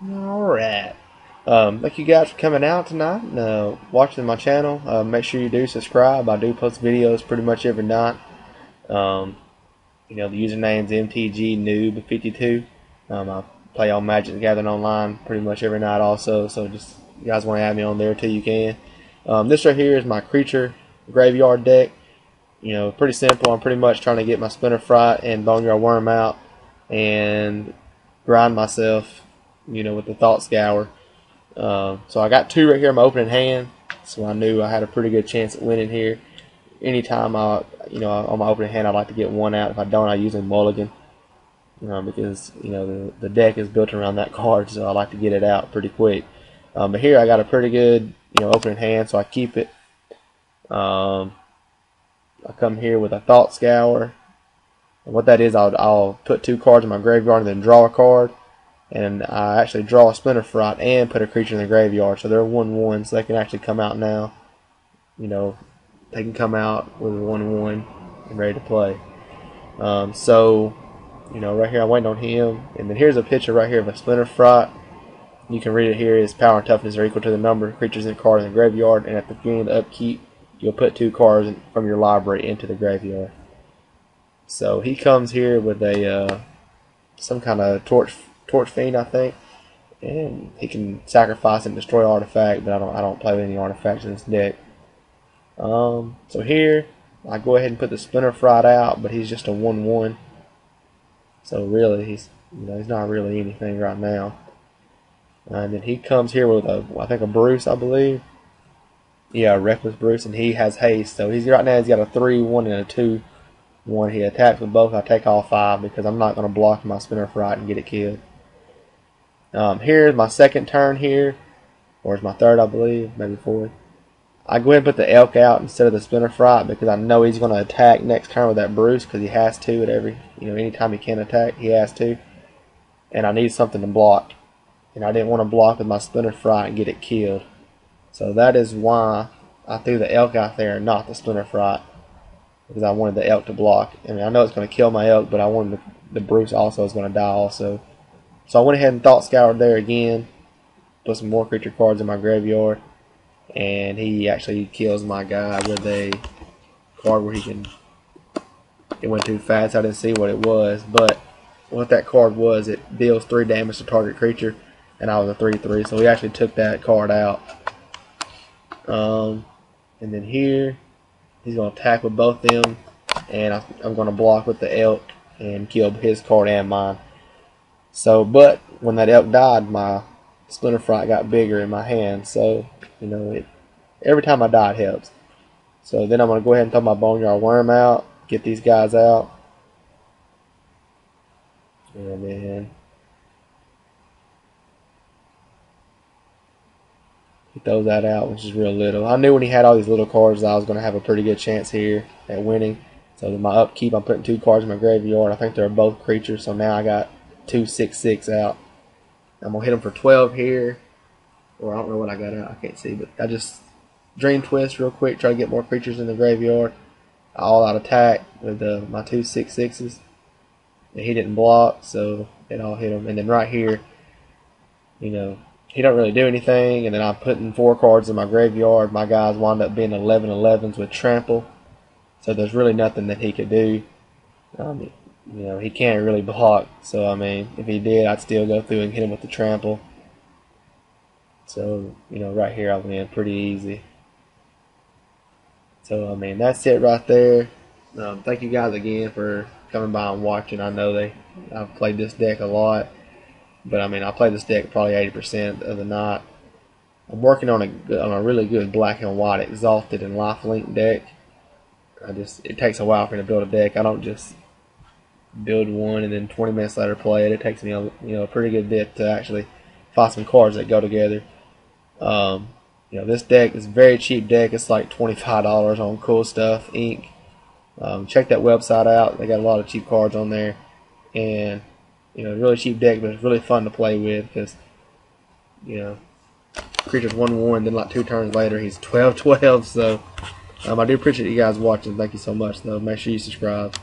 Alright. Thank you guys for coming out tonight and watching my channel. Make sure you do subscribe. I do post videos pretty much every night. The username's MTGNoob52. I play on Magic the Gathering Online pretty much every night also, so just you guys want to add me on there too, you can. This right here is my creature graveyard deck. Pretty simple. I'm pretty much trying to get my Splinter Fright and Boneyard Worm out and grind myself, with the Thought Scour. So I got two right here in my opening hand, so I knew I had a pretty good chance at winning here. Anytime on my opening hand, I like to get one out. If I don't, I usually mulligan, because the deck is built around that card, so I like to get it out pretty quick. But here I got a pretty good opening hand, so I keep it. I come here with a Thought Scour, and what that is, I'll put two cards in my graveyard and then draw a card. And I actually draw a Splinter Fright and put a creature in the graveyard, so they're 1/1, so they can actually come out now. They can come out with a 1/1 and ready to play. Right here I'm waiting on him, and then here's a picture right here of a Splinter Fright. You can read it here. His power and toughness are equal to the number of creatures in the card in the graveyard, and at the beginning of the upkeep, you'll put two cards from your library into the graveyard. So he comes here with a some kind of torch fiend, I think, and he can sacrifice and destroy artifact, but I don't play with any artifacts in this deck. So here I go ahead and put the Splinter Fright out, but he's just a 1/1, so really he's not really anything right now. And then he comes here with I think a Bruce, I believe. Yeah, a Reckless Bruce, and he has haste, so he's got a 3/1 and a 2/1. He attacks with both. I take all 5 because I'm not going to block my Splinter Fright and get it killed. Here's my second turn here, or it's my third, I believe, maybe fourth. I go ahead and put the Elk out instead of the Splinter Fright because I know he's going to attack next turn with that Bruce, because he has to at anytime he can attack, he has to. And I need something to block, and I didn't want to block with my Splinter Fright and get it killed. So that is why I threw the Elk out there and not the Splinter Fright, because I wanted the Elk to block. I mean, I know it's going to kill my Elk, but I wanted the Bruce also is going to die also. So I went ahead and Thought Scoured there again, put some more creature cards in my graveyard, and he actually kills my guy with a card where it went too fast, I didn't see what it was, but what that card was, it deals 3 damage to target creature, and I was a 3/3, so he actually took that card out. And then here, he's going to attack with both them, and I'm going to block with the Elk and kill his card and mine. So, but when that Elk died, my Splinter Fright got bigger in my hand, so every time I die it helps. So then I'm going to go ahead and throw my Boneyard Worm out, get these guys out, and then he throws that out, which is real little. I knew when he had all these little cards that I was going to have a pretty good chance here at winning. So in my upkeep, I'm putting 2 cards in my graveyard. I think they're both creatures, so now I got 2 6/6 out. I'm going to hit him for 12 here, or I don't know what I got out, I can't see, but I just Dream Twist real quick, try to get more creatures in the graveyard. All out attack with my 2 6/6s, and he didn't block, so it all hit him. And then right here, he don't really do anything, and then I'm putting 4 cards in my graveyard. My guys wound up being 11/11s with trample, so there's really nothing that he could do. He can't really block, so I mean, if he did, I'd still go through and hit him with the trample. So, right here I win pretty easy. So, I mean, that's it right there. Thank you guys again for coming by and watching. I know I've played this deck a lot, but I mean, I play this deck probably 80% of the night. I'm working on a really good black and white exalted and lifelink deck. It takes a while for me to build a deck. I don't just build one and then 20 minutes later play it. It takes me a pretty good bit to actually find some cards that go together. This deck is a very cheap deck. It's like $25 on Cool Stuff Inc. Check that website out. They got a lot of cheap cards on there, and really cheap deck, but it's really fun to play with because creature's 1/1, then like 2 turns later he's 12/12. So I do appreciate you guys watching. Thank you so much, though. Make sure you subscribe.